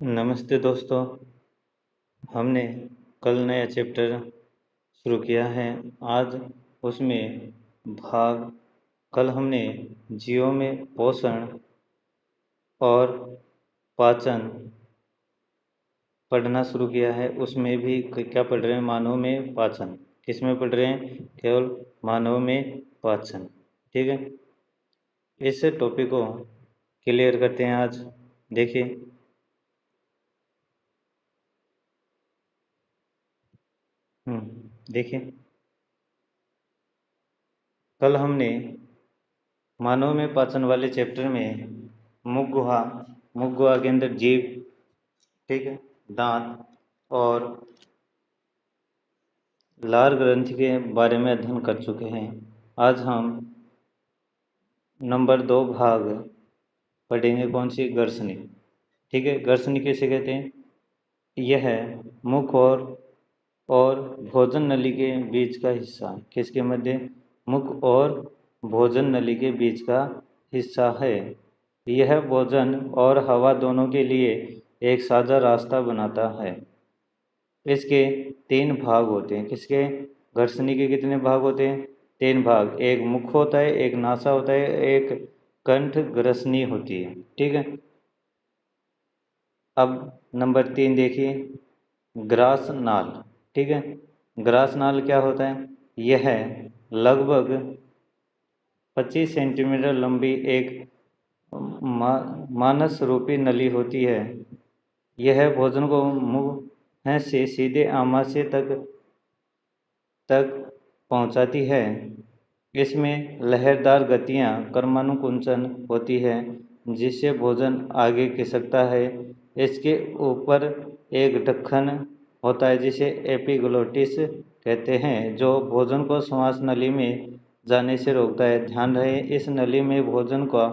नमस्ते दोस्तों। हमने कल नया चैप्टर शुरू किया है। आज उसमें भाग कल हमने जीवों में पोषण और पाचन पढ़ना शुरू किया है। उसमें भी क्या पढ़ रहे हैं? मानव में पाचन। किस में पढ़ रहे हैं? केवल मानव में पाचन। ठीक है, इस टॉपिक को क्लियर करते हैं आज। देखिए, देखिए, कल हमने मानव में पाचन वाले चैप्टर में मुख गुहा के अंदर जीभ, ठीक है, दांत और लार ग्रंथि के बारे में अध्ययन कर चुके हैं। आज हम नंबर 2 भाग पढ़ेंगे। कौन सी? गर्सनी। ठीक है, गर्सनी किसे कहते हैं? यह मुख और भोजन नली के बीच का हिस्सा। किसके मध्य? मुख और भोजन नली के बीच का हिस्सा है। यह भोजन और हवा दोनों के लिए एक साझा रास्ता बनाता है। इसके 3 भाग होते हैं। किसके? घर्षणी के कितने भाग होते हैं? 3 भाग। एक मुख होता है, एक नासा होता है, एक कंठ ग्रसनी होती है। ठीक है, अब नंबर 3 देखिए, ग्रास नाल। ठीक है, ग्रास नाल क्या होता है? यह लगभग 25 सेंटीमीटर लंबी एक मानस रूपी नली होती है। यह भोजन को मुंह से सीधे आमाशय तक पहुंचाती है। इसमें लहरदार गतियां कर्मानुकुंचन होती है, जिससे भोजन आगे खिसकता है। इसके ऊपर एक ढक्कन होता है जिसे एपिग्लोटिस कहते हैं, जो भोजन को श्वास नली में जाने से रोकता है। ध्यान रहे, इस नली में भोजन का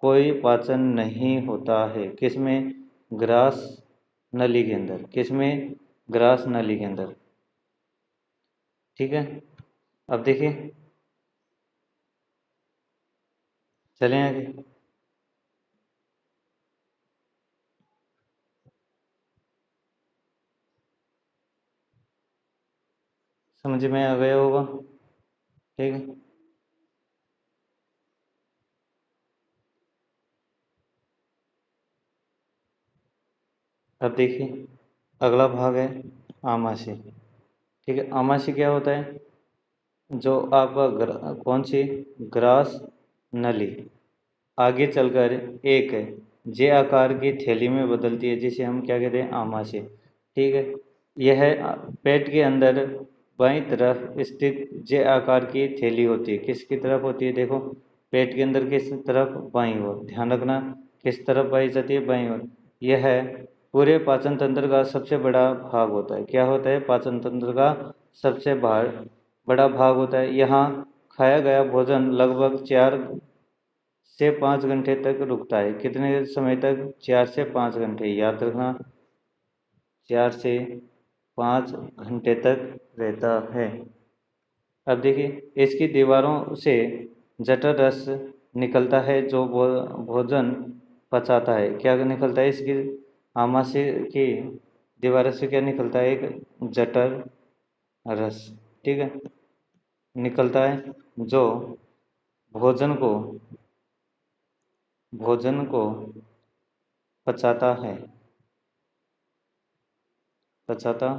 कोई पाचन नहीं होता है। किसमें? ग्रास नली के अंदर। किसमें? ग्रास नली के अंदर। ठीक है, अब देखिए, चलें आगे। समझ में आ गया होगा। ठीक है, अब देखिए, अगला भाग है आमाशय। ठीक है, आमाशय क्या होता है? जो आपका कौन सी? ग्रास नली आगे चलकर एक जे आकार की थैली में बदलती है, जिसे हम क्या कहते हैं? आमाशय। ठीक है, यह पेट के अंदर बाईं तरफ स्थित जे आकार की थैली होती है। किसकी तरफ होती है? देखो, पेट के अंदर किस तरफ? बाईं ओर। ध्यान रखना, किस तरफ पाई जाती है? बाईं ओर। यह पूरे पाचन तंत्र का सबसे बड़ा भाग होता है। क्या होता है? पाचन तंत्र का सबसे बड़ा भाग होता है। यहाँ खाया गया भोजन लगभग 4 से 5 घंटे तक रुकता है। कितने समय तक? 4 से 5 घंटे। याद रखना, 4 से 5 घंटे तक रहता है। अब देखिए, इसकी दीवारों से जठर रस निकलता है, जो भोजन पचाता है। क्या निकलता है? इसकी आमाशय की दीवारों से क्या निकलता है? एक जठर रस, ठीक है, निकलता है, जो भोजन को भोजन को पचाता है। पचाता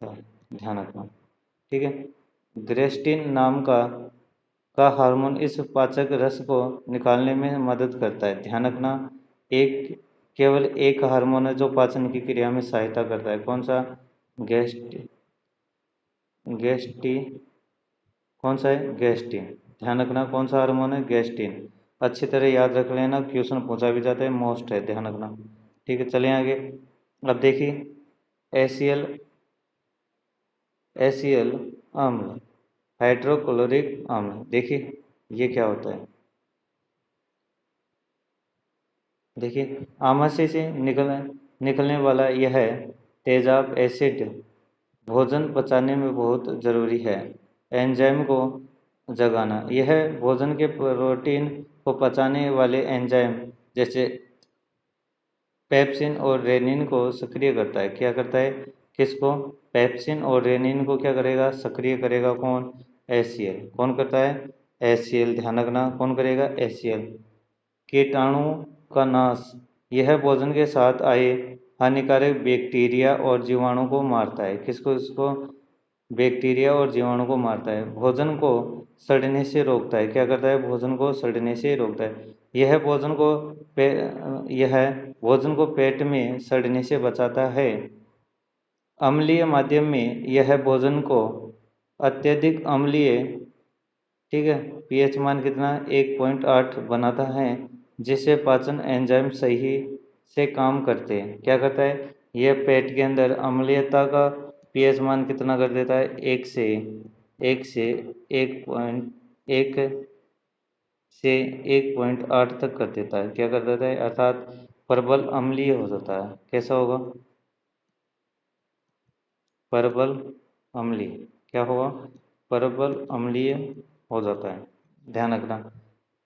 है, ध्यान रखना। ठीक है, ग्रेस्टिन नाम का हार्मोन इस पाचक रस को निकालने में मदद करता है। ध्यान रखना, एक केवल एक हार्मोन है जो पाचन की क्रिया में सहायता करता है। कौन सा? गेस्ट गेस्टी कौन सा है? गेस्टिन। ध्यान रखना, कौन सा हार्मोन है? गेस्टिन। अच्छी तरह याद रख लेना, क्वेश्चन पूछा भी जाता है, मोस्ट है, ध्यान रखना। ठीक है, चलें आगे। अब देखिए, एसीएल एसीएल अम्ल, हाइड्रोक्लोरिक अम्ल। देखिए, ये क्या होता है? देखिए, आमाशय से निकलने वाला यह तेजाब एसिड भोजन पचाने में बहुत जरूरी है। एंजाइम को जगाना, यह भोजन के प्रोटीन को पचाने वाले एंजाइम जैसे पेप्सिन और रेनिन को सक्रिय करता है। क्या करता है? किसको? पेप्सिन और रेनिन को क्या करेगा? सक्रिय करेगा। कौन? HCl। कौन करता है? HCl। ध्यान रखना, कौन करेगा? HCl। कीटाणु का नाश, यह भोजन के साथ आए हानिकारक बैक्टीरिया और जीवाणु को मारता है। किसको? इसको बैक्टीरिया और जीवाणु को मारता है। भोजन को सड़ने से रोकता है। क्या करता है? भोजन को सड़ने से रोकता है। यह भोजन को यह भोजन को पेट में सड़ने से बचाता है। अम्लीय माध्यम में यह भोजन को अत्यधिक अम्लीय, ठीक है, pH मान कितना? 1.8 बनाता है, जिससे पाचन एंजाइम सही से काम करते हैं। क्या करता है? यह पेट के अंदर अम्लीयता का pH मान कितना कर देता है? 1 से 1.1 से 1.8 तक कर देता है। क्या कर देता है? अर्थात प्रबल अम्लीय हो जाता है। कैसा होगा? प्रबल अम्लीय। क्या होगा? प्रबल अम्लीय हो जाता है। ध्यान रखना।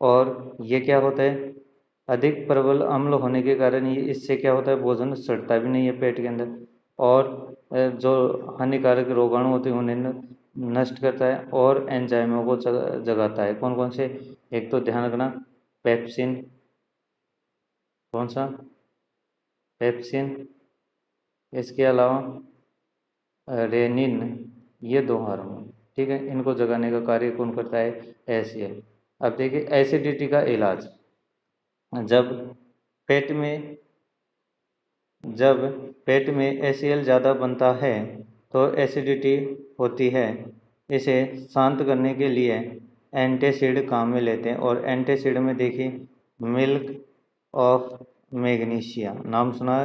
और ये क्या होता है? अधिक प्रबल अम्ल होने के कारण ये इससे क्या होता है? भोजन सड़ता भी नहीं है पेट के अंदर, और जो हानिकारक रोगाणु होते हैं उन्हें नष्ट करता है और एंजाइमों को जगाता है। कौन कौन से? एक तो ध्यान रखना, पेप्सिन। कौन सा? पेप्सिन। इसके अलावा रेनिन। ये दो हार्मोन, ठीक है, इनको जगाने का कार्य कौन करता है? HCl। अब देखिए एसिडिटी का इलाज। जब पेट में जब पेट में HCl ज़्यादा बनता है तो एसिडिटी होती है। इसे शांत करने के लिए एंटासिड काम में लेते हैं। और एंटासिड में देखिए मिल्क ऑफ मैग्नीशिया, नाम सुना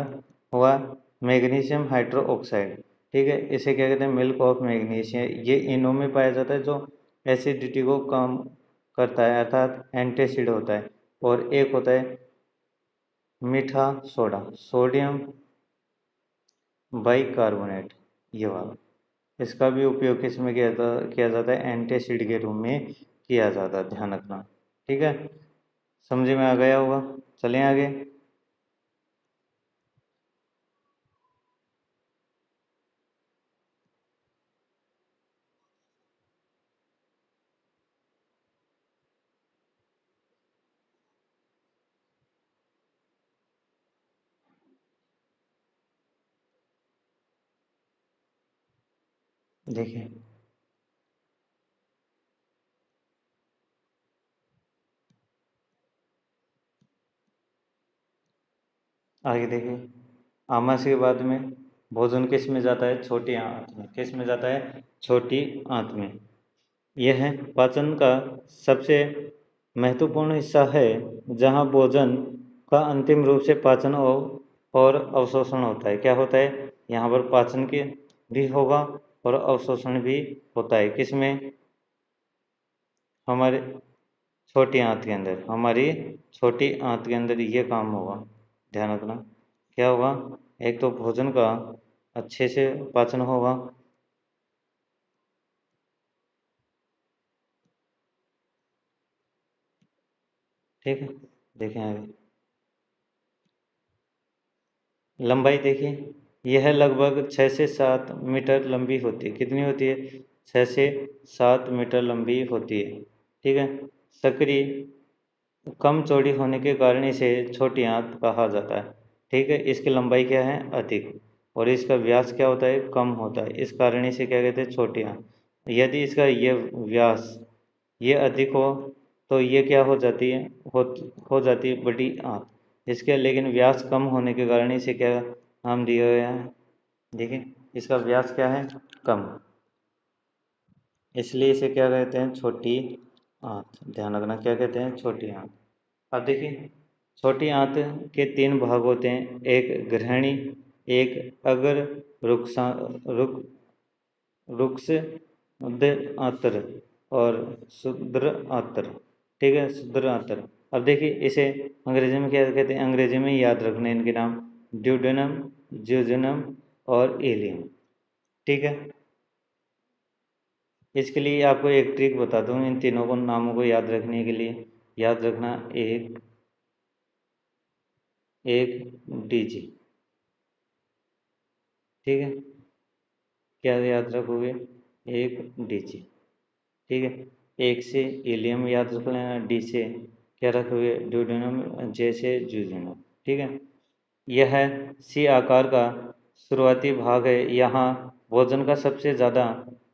हुआ? मैग्नीशियम हाइड्रोक्साइड, ठीक है, इसे क्या कहते हैं? Milk of magnesia. ये इनों में पाया जाता है जो एसिडिटी को कम करता है, अर्थात एंटासिड होता है। और एक होता है मीठा सोडा, सोडियम बाइकार्बोनेट, ये वाला। इसका भी उपयोग किस में किया जाता है? एंटासिड के रूप में किया जाता है। ध्यान रखना, ठीक है। समझ में आ गया होगा। चलें आगे। देखिए आगे, देखिए आमाशय के बाद में भोजन किस में जाता है? छोटी आंत में। किस में जाता है? छोटी आंत में। यह पाचन का सबसे महत्वपूर्ण हिस्सा है, जहाँ भोजन का अंतिम रूप से पाचन और अवशोषण होता है। क्या होता है? यहाँ पर पाचन के भी होगा और अवशोषण भी होता है। किसमें? हमारे छोटी आंत के अंदर। हमारी छोटी आंत के अंदर ये काम होगा। ध्यान रखना। क्या होगा? एक तो भोजन का अच्छे से पाचन होगा, ठीक है। देखें आगे लंबाई। देखिए यह लगभग 6 से 7 मीटर लंबी होती है। कितनी होती है? 6 से 7 मीटर लंबी होती है, ठीक है। सक्रिय कम चौड़ी होने के कारण इसे छोटी आंत कहा जाता है, ठीक है। इसकी लंबाई क्या है? अधिक। और इसका व्यास क्या होता है? कम होता है। इस कारण इसे क्या कहते हैं? छोटी आंत। यदि इसका ये व्यास ये अधिक हो तो ये क्या हो जाती है? हो हो जाती है बड़ी आंत। इसके लेकिन व्यास कम होने के कारण इसे क्या नाम दिया गया है? देखिए इसका व्यास क्या है? कम, इसलिए इसे क्या कहते हैं? छोटी आंत। ध्यान रखना, क्या कहते हैं? छोटी आंत। अब देखिए छोटी आंत के 3 भाग होते हैं, एक ग्रहणी, एक अगर रुक्सा रुक रुक्ष आंत्र और शुद्र आंत्र, ठीक है, शुद्र आंत्र। अब देखिए इसे अंग्रेजी में क्या कहते हैं? अंग्रेजी में याद रखना इनके नाम, ड्यूडेनम, ज्यूजेनम और एलियम, ठीक है। इसके लिए आपको एक ट्रिक बता दूं, इन तीनों को नामों को याद रखने के लिए। याद रखना, एक एक डीजी। ठीक है, क्या याद रखोगे? एक डीजी। ठीक है, एक से हीलियम याद रख लेना, डी से क्या रखोगे? ड्यूटेरियम, जे से ड्यूटेरियम। ठीक है, यह सी आकार का शुरुआती भाग है, यहाँ भोजन का सबसे ज़्यादा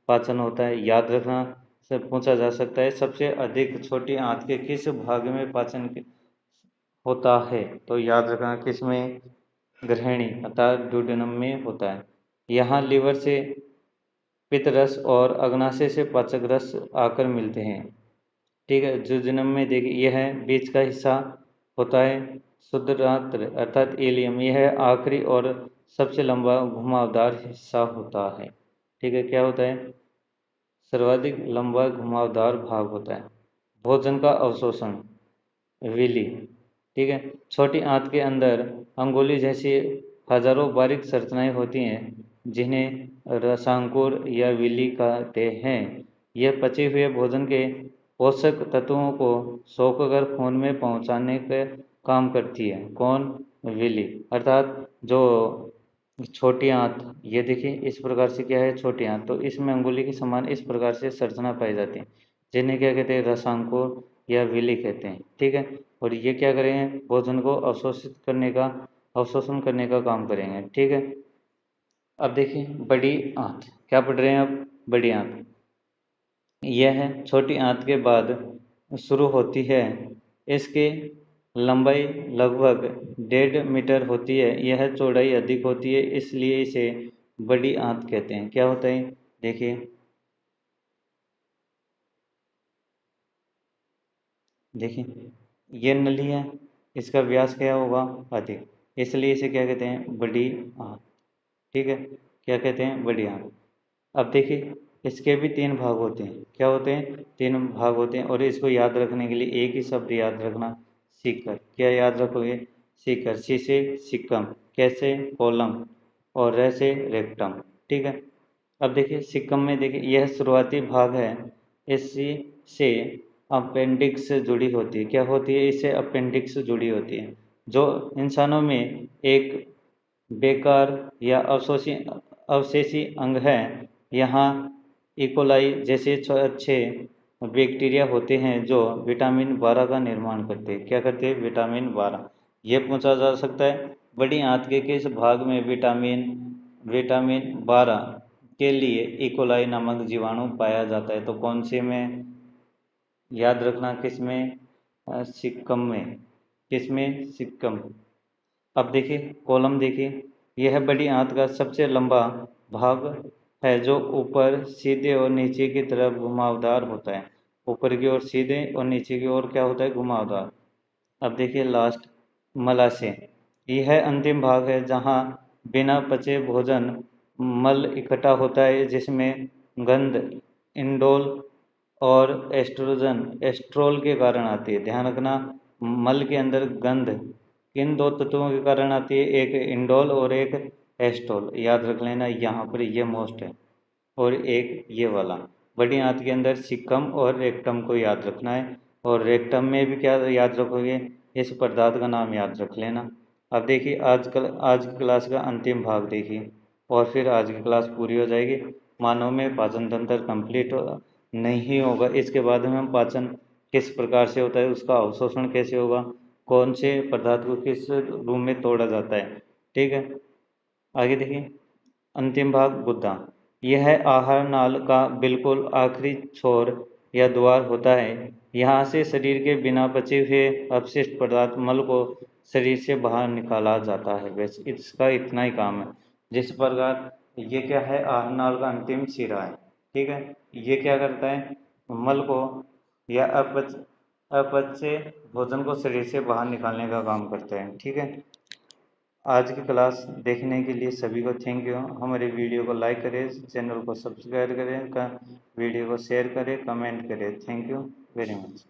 पाचन होता है। याद रखना से पूछा जा सकता है सबसे अधिक छोटी आंत के किस भाग में पाचन होता है, तो याद रखना किस में? ग्रहणी अर्थात ड्यूडेनम में होता है। यहाँ लीवर से पित्त रस और अग्नाशय से पाचक रस आकर मिलते हैं। ठीक है, जुजनम में देखिए यह बीच का हिस्सा होता है। शुद्रांत्र अर्थात इलियम, यह आखिरी और सबसे लंबा घुमावदार हिस्सा होता है। ठीक है, क्या होता है? सर्वाधिक लंबा घुमावदार भाग होता है। भोजन का अवशोषण, विली। ठीक है, छोटी आंत के अंदर अंगुली जैसी हजारों बारीक संरचनाएं होती हैं जिन्हें रसांकुर या विली कहते हैं। यह पचे हुए भोजन के पोषक तत्वों को सोखकर खून में पहुंचाने का काम करती है। कौन? विली। अर्थात जो छोटी आंत, ये देखिए इस प्रकार से क्या है? छोटी आंत, तो इसमें अंगुली के समान इस प्रकार से संरचना पाई जाती है जिन्हें क्या कहते हैं? रसांकुर या विली कहते हैं। ठीक है, और ये क्या करेंगे? भोजन को अवशोषण करने का काम करेंगे। ठीक है, अब देखिए बड़ी आंत, क्या पढ़ रहे हैं अब? बड़ी आंत, यह छोटी आंत के बाद शुरू होती है। इसकी लंबाई लगभग 1.5 मीटर होती है। यह चौड़ाई अधिक होती है, इसलिए इसे बड़ी आंत कहते हैं। क्या होता है? देखिए, देखिए ये नली है, इसका व्यास क्या होगा? अधिक, इसलिए इसे क्या कहते हैं? बड़ी आंत। ठीक है, क्या कहते हैं? बड़ी आंत। अब देखिए इसके भी 3 भाग होते हैं। क्या होते हैं? 3 भाग होते हैं, और इसको याद रखने के लिए एक ही शब्द याद रखना, सीकर। क्या याद रखोगे? सीकर। सी से सिक्कम, कैसे? कोलम, और रे से रेक्टम। ठीक है, अब देखिए सिक्कम में देखिए यह शुरुआती भाग है, इसी से अपेंडिक्स से जुड़ी होती है। क्या होती है? इससे अपेंडिक्स से जुड़ी होती है, जो इंसानों में एक बेकार या अवशेषी अंग है। यहाँ इकोलाई जैसे अच्छे बैक्टीरिया होते हैं जो विटामिन 12 का निर्माण करते हैं। क्या करते हैं? विटामिन 12। ये पूछा जा सकता है बड़ी आंत के किस भाग में विटामिन 12 के लिए इकोलाई नामक जीवाणु पाया जाता है, तो कौन से में? याद रखना किस में? सिक्कम में। किस में? सिक्कम। अब देखिए कॉलम, देखिए यह बड़ी आंत का सबसे लंबा भाग है जो ऊपर सीधे और नीचे की तरफ घुमावदार होता है। ऊपर की ओर सीधे और नीचे की ओर क्या होता है? घुमावदार। अब देखिए लास्ट, मलाशय। यह अंतिम भाग है जहाँ बिना पचे भोजन मल इकट्ठा होता है, जिसमें गंध इंडोल और एस्ट्रोल के कारण आती है। ध्यान रखना, मल के अंदर गंध किन 2 तत्वों के कारण आती है? एक इंडोल और एक एस्ट्रोल। याद रख लेना, यहाँ पर ये मोस्ट है। और एक ये वाला, बड़ी आंत के अंदर सिक्कम और रेक्टम को याद रखना है। और रेक्टम में भी क्या याद रखोगे? इस पदार्थ का नाम याद रख लेना। अब देखिए आज की क्लास का अंतिम भाग देखिए, और फिर आज की क्लास पूरी हो जाएगी। मानव में पाचन तंत्र कंप्लीट नहीं होगा, इसके बाद में हम पाचन किस प्रकार से होता है, उसका अवशोषण कैसे होगा, कौन से पदार्थ को किस रूप में तोड़ा जाता है। ठीक है, आगे देखिए अंतिम भाग, गुद्दा। यह आहार नाल का बिल्कुल आखिरी छोर या द्वार होता है। यहाँ से शरीर के बिना पचे हुए अपशिष्ट पदार्थ मल को शरीर से बाहर निकाला जाता है। बस इसका इतना ही काम है। जिस प्रकार ये क्या है? आहार नाल का अंतिम सिरा है। ठीक है, ये क्या करता है? मल को या अपचे भोजन को शरीर से बाहर निकालने का काम करते हैं। ठीक है, आज की क्लास देखने के लिए सभी को थैंक यू। हमारे वीडियो को लाइक करें, चैनल को सब्सक्राइब करें, वीडियो को शेयर करें, कमेंट करें। Thank you very much.